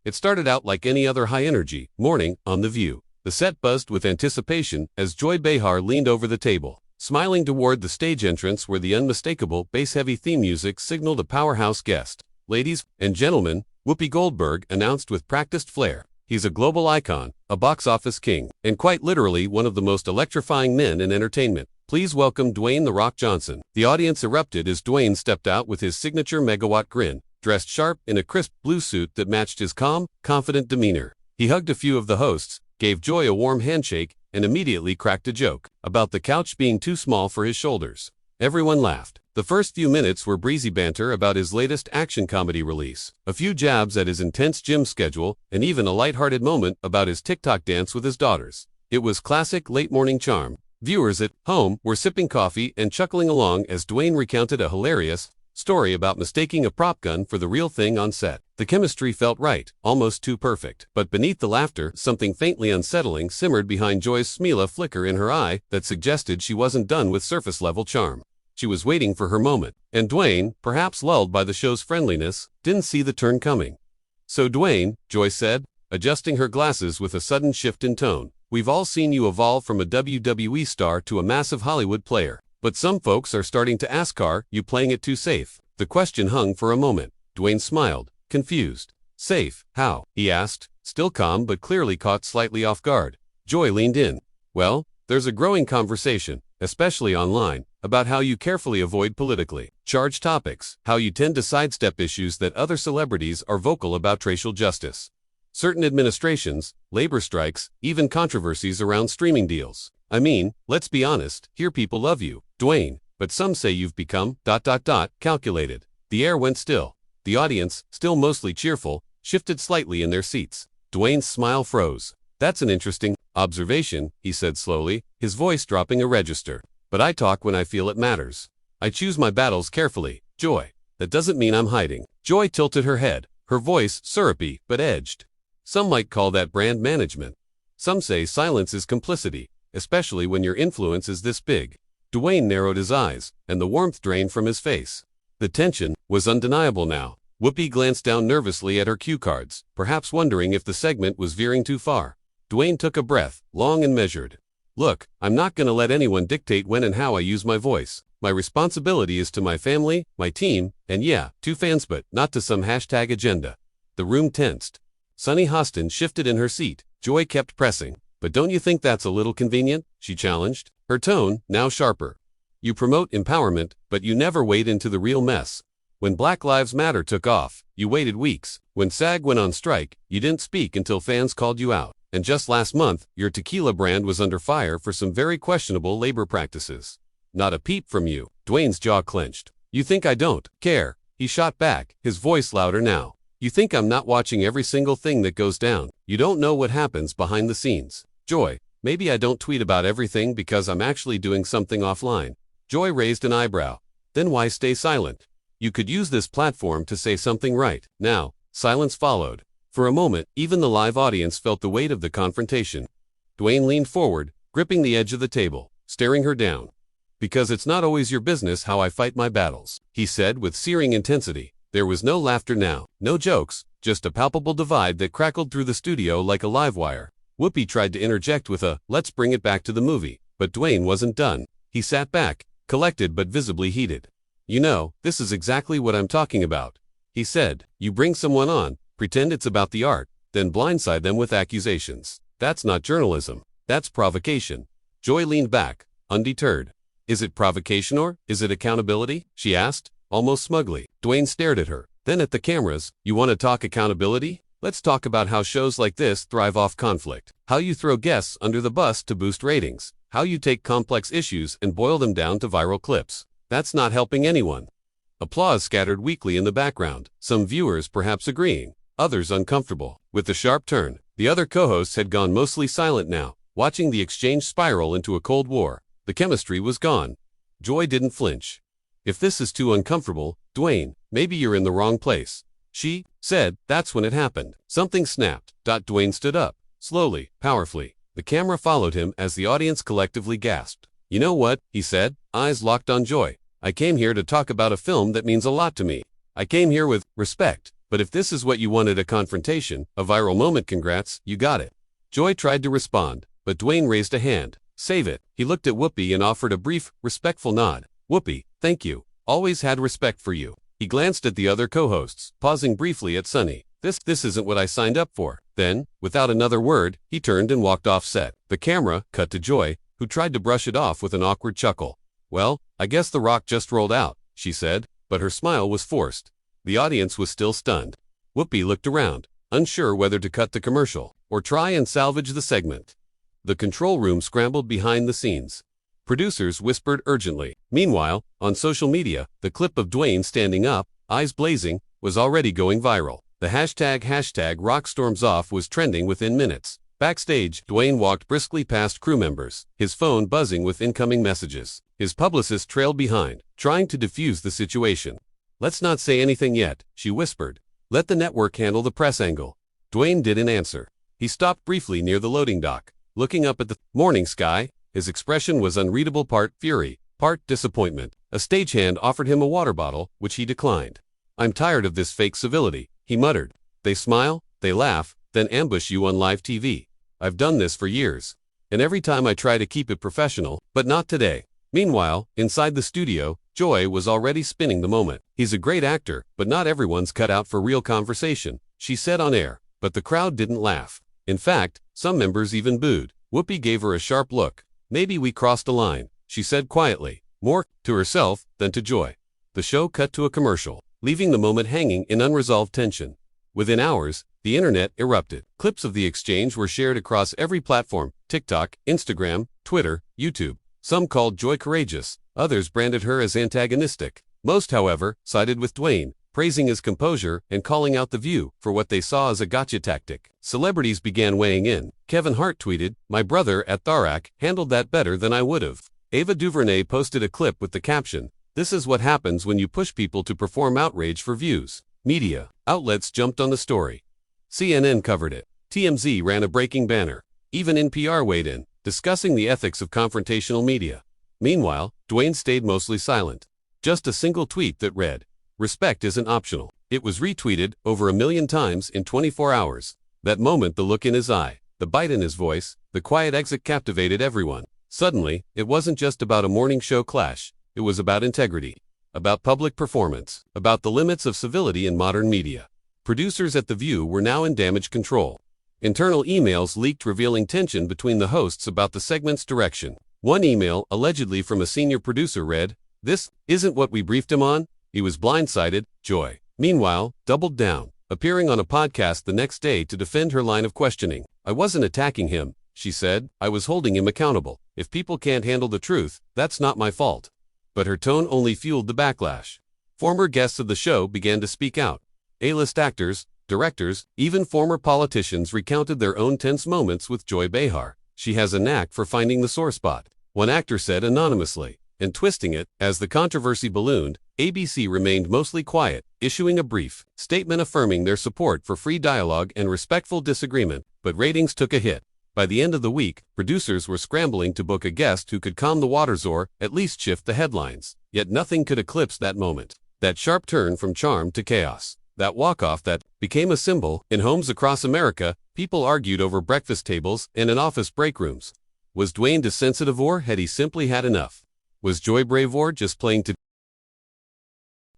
It started out like any other high-energy morning on The View. The set buzzed with anticipation as Joy Behar leaned over the table, smiling toward the stage entrance where the unmistakable bass-heavy theme music signaled a powerhouse guest. "Ladies and gentlemen," Whoopi Goldberg announced with practiced flair. "He's a global icon, a box office king, and quite literally one of the most electrifying men in entertainment. Please welcome Dwayne 'The Rock' Johnson." The audience erupted as Dwayne stepped out with his signature megawatt grin, dressed sharp in a crisp blue suit that matched his calm, confident demeanor. He hugged a few of the hosts, gave Joy a warm handshake, and immediately cracked a joke about the couch being too small for his shoulders. Everyone laughed. The first few minutes were breezy banter about his latest action comedy release, a few jabs at his intense gym schedule, and even a lighthearted moment about his TikTok dance with his daughters. It was classic late-morning charm. Viewers at home were sipping coffee and chuckling along as Dwayne recounted a hilarious story about mistaking a prop gun for the real thing on set. The chemistry felt right, almost too perfect. But beneath the laughter, something faintly unsettling simmered behind Joy's smile, a flicker in her eye that suggested she wasn't done with surface-level charm. She was waiting for her moment, and Dwayne, perhaps lulled by the show's friendliness, didn't see the turn coming. "So Dwayne," Joy said, adjusting her glasses with a sudden shift in tone, "we've all seen you evolve from a WWE star to a massive Hollywood player. But some folks are starting to ask, are you playing it too safe?" The question hung for a moment. Dwayne smiled, confused. "Safe, how?" he asked, still calm but clearly caught slightly off guard. Joy leaned in. "Well, there's a growing conversation, especially online, about how you carefully avoid politically charged topics, how you tend to sidestep issues that other celebrities are vocal about, racial justice, certain administrations, labor strikes, even controversies around streaming deals. I mean, let's be honest, here people love you, Dwayne, but some say you've become ... calculated." The air went still. The audience, still mostly cheerful, shifted slightly in their seats. Dwayne's smile froze. "That's an interesting observation," he said slowly, his voice dropping a register. "But I talk when I feel it matters. I choose my battles carefully, Joy. That doesn't mean I'm hiding." Joy tilted her head, her voice syrupy but edged. "Some might call that brand management. Some say silence is complicity, especially when your influence is this big." Dwayne narrowed his eyes, and the warmth drained from his face. The tension was undeniable now. Whoopi glanced down nervously at her cue cards, perhaps wondering if the segment was veering too far. Dwayne took a breath, long and measured. "Look, I'm not going to let anyone dictate when and how I use my voice. My responsibility is to my family, my team, and yeah, to fans, but not to some hashtag agenda." The room tensed. Sunny Hostin shifted in her seat. Joy kept pressing. "But don't you think that's a little convenient?" she challenged, her tone now sharper. "You promote empowerment, but you never wade into the real mess. When Black Lives Matter took off, you waited weeks. When SAG went on strike, you didn't speak until fans called you out. And just last month, your tequila brand was under fire for some very questionable labor practices. Not a peep from you." Dwayne's jaw clenched. "You think I don't care?" he shot back, his voice louder now. "You think I'm not watching every single thing that goes down? You don't know what happens behind the scenes. Joy, maybe I don't tweet about everything because I'm actually doing something offline." Joy raised an eyebrow. "Then why stay silent? You could use this platform to say something right now." Silence followed. For a moment, even the live audience felt the weight of the confrontation. Dwayne leaned forward, gripping the edge of the table, staring her down. "Because it's not always your business how I fight my battles," he said with searing intensity. There was no laughter now, no jokes, just a palpable divide that crackled through the studio like a live wire. Whoopi tried to interject with a, "Let's bring it back to the movie," but Dwayne wasn't done. He sat back, collected but visibly heated. "You know, this is exactly what I'm talking about," he said. "You bring someone on, pretend it's about the art, then blindside them with accusations. That's not journalism. That's provocation." Joy leaned back, undeterred. "Is it provocation or is it accountability?" she asked, almost smugly. Dwayne stared at her, then at the cameras. "You want to talk accountability? Let's talk about how shows like this thrive off conflict. How you throw guests under the bus to boost ratings. How you take complex issues and boil them down to viral clips. That's not helping anyone." Applause scattered weakly in the background, some viewers perhaps agreeing, others uncomfortable. With the sharp turn, the other co-hosts had gone mostly silent now, watching the exchange spiral into a cold war. The chemistry was gone. Joy didn't flinch. "If this is too uncomfortable, Dwayne, maybe you're in the wrong place," she said. That's when it happened. Something snapped. Dwayne stood up, slowly, powerfully. The camera followed him as the audience collectively gasped. "You know what?" he said, eyes locked on Joy. "I came here to talk about a film that means a lot to me. I came here with respect, But if this is what you wanted, a confrontation, a viral moment, congrats, you got it. Joy tried to respond, but Dwayne raised a hand. Save it. He looked at Whoopi and offered a brief, respectful nod. Whoopi, thank you. Always had respect for you. He glanced at the other co-hosts, pausing briefly at Sunny. This isn't what I signed up for. Then, without another word, he turned and walked off set. The camera cut to Joy, who tried to brush it off with an awkward chuckle. Well, I guess The Rock just rolled out, she said, but her smile was forced. The audience was still stunned. Whoopi looked around, unsure whether to cut the commercial or try and salvage the segment. The control room scrambled behind the scenes. Producers whispered urgently. Meanwhile, on social media, the clip of Dwayne standing up, eyes blazing, was already going viral. The hashtag #RockStormsOff was trending within minutes. Backstage, Dwayne walked briskly past crew members, his phone buzzing with incoming messages. His publicist trailed behind, trying to defuse the situation. Let's not say anything yet, she whispered. Let the network handle the press angle. Dwayne didn't answer. He stopped briefly near the loading dock, looking up at the morning sky. His expression was unreadable, part fury, part disappointment. A stagehand offered him a water bottle, which he declined. I'm tired of this fake civility, he muttered. They smile, they laugh, then ambush you on live TV. I've done this for years. And every time I try to keep it professional, but not today. Meanwhile, inside the studio, Joy was already spinning the moment. He's a great actor, but not everyone's cut out for real conversation, she said on air. But the crowd didn't laugh. In fact, some members even booed. Whoopi gave her a sharp look. Maybe we crossed a line, she said quietly, more to herself than to Joy. The show cut to a commercial, leaving the moment hanging in unresolved tension. Within hours, the internet erupted. Clips of the exchange were shared across every platform: TikTok, Instagram, Twitter, YouTube. Some called Joy courageous, others branded her as antagonistic. Most, however, sided with Dwayne, praising his composure and calling out The View for what they saw as a gotcha tactic. Celebrities began weighing in. Kevin Hart tweeted, "My brother at Tharak handled that better than I would have." Ava DuVernay posted a clip with the caption, "This is what happens when you push people to perform outrage for views." Media outlets jumped on the story. CNN covered it. TMZ ran a breaking banner. Even NPR weighed in, discussing the ethics of confrontational media. Meanwhile, Dwayne stayed mostly silent. Just a single tweet that read, "Respect isn't optional." It was retweeted over 1 million times in 24 hours. That moment, the look in his eye, the bite in his voice, the quiet exit captivated everyone. Suddenly, it wasn't just about a morning show clash. It was about integrity, about public performance, about the limits of civility in modern media. Producers at The View were now in damage control. Internal emails leaked revealing tension between the hosts about the segment's direction. One email, allegedly from a senior producer, read, "This isn't what we briefed him on." He was blindsided. Joy, meanwhile, doubled down, appearing on a podcast the next day to defend her line of questioning. "I wasn't attacking him," she said. "I was holding him accountable. If people can't handle the truth, that's not my fault." But her tone only fueled the backlash. Former guests of the show began to speak out. A-list actors, directors, even former politicians recounted their own tense moments with Joy Behar. "She has a knack for finding the sore spot," one actor said anonymously, and twisting it. As the controversy ballooned, ABC remained mostly quiet, issuing a brief statement affirming their support for free dialogue and respectful disagreement. But ratings took a hit. By the end of the week, producers were scrambling to book a guest who could calm the waters or at least shift the headlines. Yet nothing could eclipse that moment. That sharp turn from charm to chaos. That walk-off that became a symbol. In homes across America, people argued over breakfast tables and in office break rooms. Was Dwayne too sensitive, or had he simply had enough? Was Joy brave, or just playing to...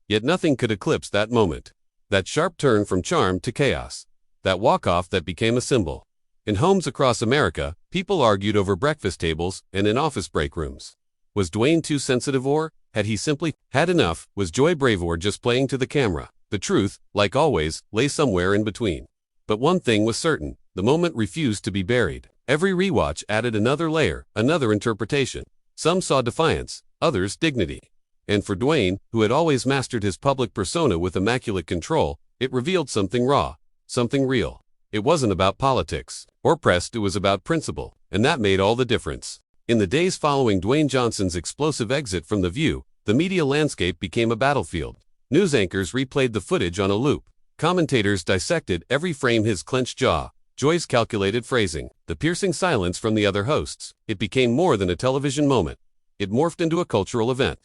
Yet nothing could eclipse that moment. That sharp turn from charm to chaos. That walk-off that became a symbol. In homes across America, people argued over breakfast tables and in office break rooms. Was Dwayne too sensitive, or had he simply had enough? Was Joy brave, or just playing to the camera? The truth, like always, lay somewhere in between. But one thing was certain: the moment refused to be buried. Every rewatch added another layer, another interpretation. Some saw defiance, others dignity. And for Dwayne, who had always mastered his public persona with immaculate control, it revealed something raw, something real. It wasn't about politics or press, it was about principle, and that made all the difference. In the days following Dwayne Johnson's explosive exit from The View, the media landscape became a battlefield. News anchors replayed the footage on a loop. Commentators dissected every frame: his clenched jaw, Joy's calculated phrasing, the piercing silence from the other hosts. It became more than a television moment. It morphed into a cultural event.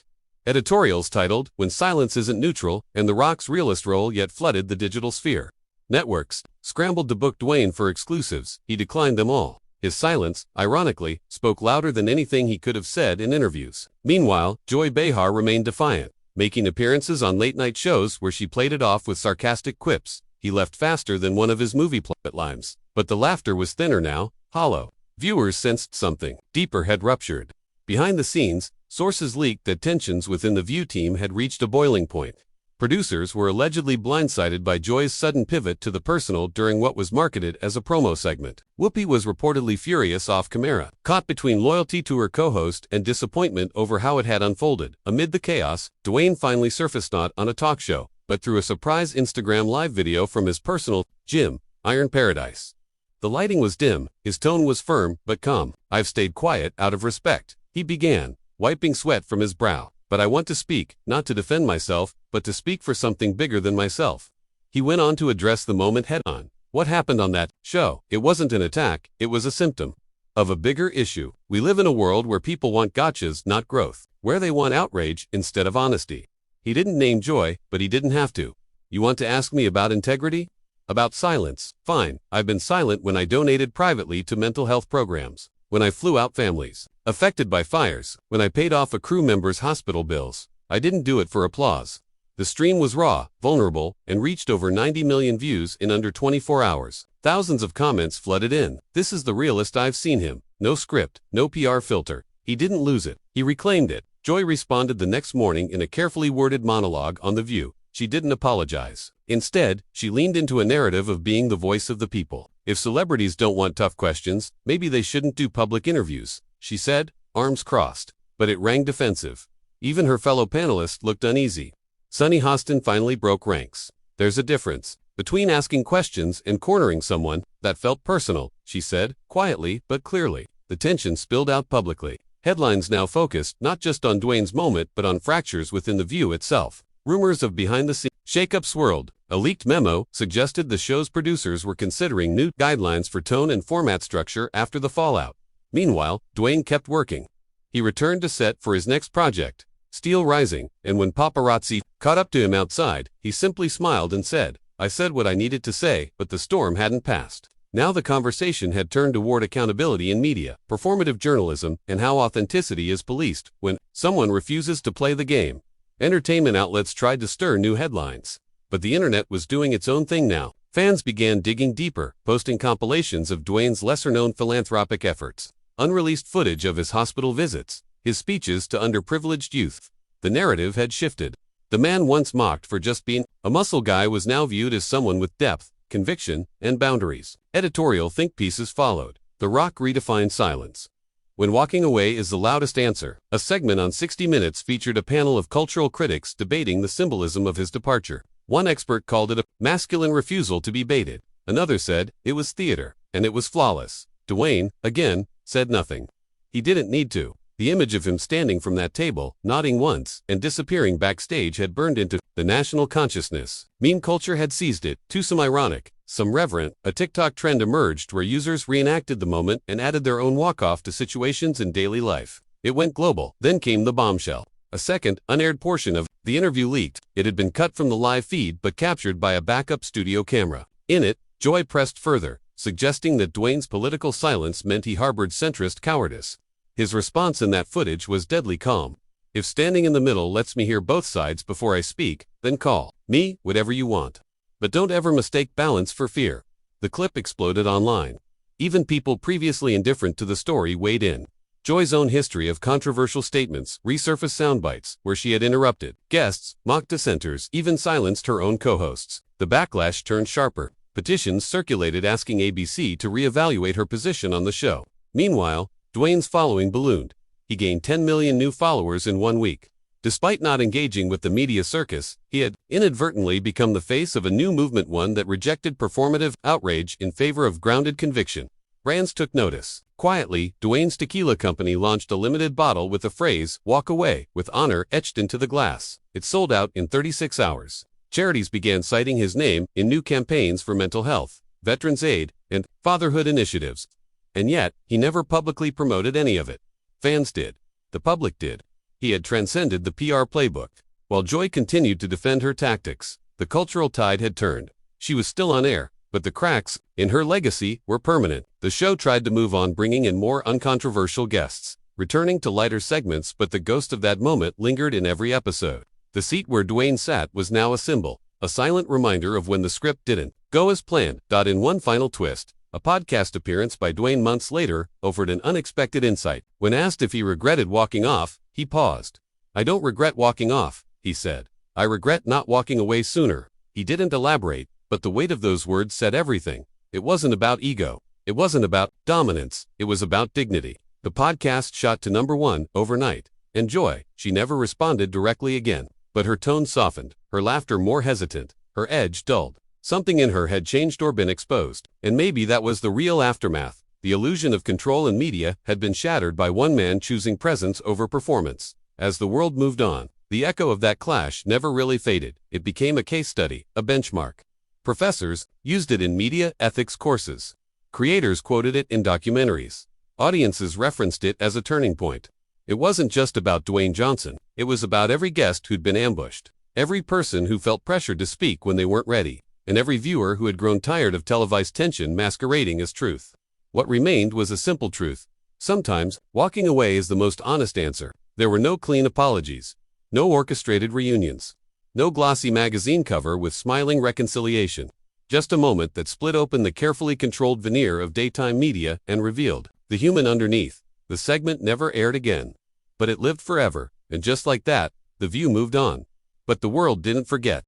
Editorials titled, "When Silence Isn't Neutral," and The Rock's realist role yet flooded the digital sphere. Networks scrambled to book Dwayne for exclusives. He declined them all. His silence, ironically, spoke louder than anything he could have said in interviews. Meanwhile, Joy Behar remained defiant, making appearances on late-night shows where she played it off with sarcastic quips. He left faster than one of his movie plot lines. But the laughter was thinner now, hollow. Viewers sensed something deeper had ruptured. Behind the scenes, sources leaked that tensions within the View team had reached a boiling point. Producers were allegedly blindsided by Joy's sudden pivot to the personal during what was marketed as a promo segment. Whoopi was reportedly furious off camera, caught between loyalty to her co-host and disappointment over how it had unfolded. Amid the chaos, Dwayne finally surfaced not on a talk show, but through a surprise Instagram live video from his personal gym, Iron Paradise. The lighting was dim, his tone was firm but calm. "I've stayed quiet out of respect," he began, wiping sweat from his brow. "But I want to speak, not to defend myself, but to speak for something bigger than myself." He went on to address the moment head-on. What happened on that show? It wasn't an attack, it was a symptom of a bigger issue. We live in a world where people want gotchas, not growth, where they want outrage instead of honesty. He didn't name Joy, but he didn't have to. "You want to ask me about integrity? About silence? Fine, I've been silent when I donated privately to mental health programs, when I flew out families affected by fires, when I paid off a crew member's hospital bills. I didn't do it for applause." The stream was raw, vulnerable, and reached over 90 million views in under 24 hours. Thousands of comments flooded in. "This is the realest I've seen him. No script, no PR filter." He didn't lose it. He reclaimed it. Joy responded the next morning in a carefully worded monologue on The View. She didn't apologize. Instead, she leaned into a narrative of being the voice of the people. "If celebrities don't want tough questions, maybe they shouldn't do public interviews," she said, arms crossed. But it rang defensive. Even her fellow panelists looked uneasy. Sunny Hostin finally broke ranks. "There's a difference between asking questions and cornering someone. That felt personal," she said, quietly but clearly. The tension spilled out publicly. Headlines now focused not just on Dwayne's moment but on fractures within The View itself. Rumors of behind-the-scenes shakeup swirled. A leaked memo suggested the show's producers were considering new guidelines for tone and format structure after the fallout. Meanwhile, Dwayne kept working. He returned to set for his next project, Steel Rising, and when paparazzi caught up to him outside, he simply smiled and said, "I said what I needed to say, but the storm hadn't passed." Now the conversation had turned toward accountability in media, performative journalism, and how authenticity is policed when someone refuses to play the game. Entertainment outlets tried to stir new headlines, but the internet was doing its own thing now. Fans began digging deeper, posting compilations of Dwayne's lesser-known philanthropic efforts, unreleased footage of his hospital visits, his speeches to underprivileged youth. The narrative had shifted. The man once mocked for just being a muscle guy was now viewed as someone with depth, conviction, and boundaries. Editorial think pieces followed. The Rock redefined silence. "When walking away is the loudest answer." A segment on 60 Minutes featured a panel of cultural critics debating the symbolism of his departure. One expert called it a masculine refusal to be baited. Another said it was theater, and it was flawless. Dwayne, again, said nothing. He didn't need to. The image of him standing from that table, nodding once, and disappearing backstage had burned into the national consciousness. Meme culture had seized it, too some ironic, some reverent. A TikTok trend emerged where users reenacted the moment and added their own walk-off to situations in daily life. It went global. Then came the bombshell. A second, unaired portion of the interview leaked. It had been cut from the live feed but captured by a backup studio camera. In it, Joy pressed further, suggesting that Dwayne's political silence meant he harbored centrist cowardice. His response in that footage was deadly calm. "If standing in the middle lets me hear both sides before I speak, then call me whatever you want. But don't ever mistake balance for fear." The clip exploded online. Even people previously indifferent to the story weighed in. Joy's own history of controversial statements resurfaced soundbites where she had interrupted guests, mocked dissenters, even silenced her own co-hosts. The backlash turned sharper. Petitions circulated asking ABC to reevaluate her position on the show. Meanwhile, Dwayne's following ballooned. He gained 10 million new followers in 1 week. Despite not engaging with the media circus, he had inadvertently become the face of a new movement, one that rejected performative outrage in favor of grounded conviction. Brands took notice. Quietly, Dwayne's tequila company launched a limited bottle with the phrase, "Walk away, with honor," etched into the glass. It sold out in 36 hours. Charities began citing his name in new campaigns for mental health, veterans aid, and fatherhood initiatives. And yet, he never publicly promoted any of it. Fans did. The public did. He had transcended the PR playbook. While Joy continued to defend her tactics, the cultural tide had turned. She was still on air, but the cracks in her legacy were permanent. The show tried to move on, bringing in more uncontroversial guests, returning to lighter segments, but the ghost of that moment lingered in every episode. The seat where Dwayne sat was now a symbol, a silent reminder of when the script didn't go as planned. In one final twist, a podcast appearance by Dwayne months later offered an unexpected insight. When asked if he regretted walking off, he paused. "I don't regret walking off," he said. "I regret not walking away sooner." He didn't elaborate, but the weight of those words said everything. It wasn't about ego. It wasn't about dominance. It was about dignity. The podcast shot to #1 overnight. And Joy, she never responded directly again. But her tone softened, her laughter more hesitant, her edge dulled. Something in her had changed or been exposed. And maybe that was the real aftermath. The illusion of control in media had been shattered by one man choosing presence over performance. As the world moved on, the echo of that clash never really faded. It became a case study, a benchmark. Professors used it in media ethics courses. Creators quoted it in documentaries. Audiences referenced it as a turning point. It wasn't just about Dwayne Johnson. It was about every guest who'd been ambushed, every person who felt pressured to speak when they weren't ready, and every viewer who had grown tired of televised tension masquerading as truth. What remained was a simple truth. Sometimes, walking away is the most honest answer. There were no clean apologies, no orchestrated reunions, no glossy magazine cover with smiling reconciliation. Just a moment that split open the carefully controlled veneer of daytime media and revealed the human underneath. The segment never aired again. But it lived forever, and just like that, the view moved on. But the world didn't forget.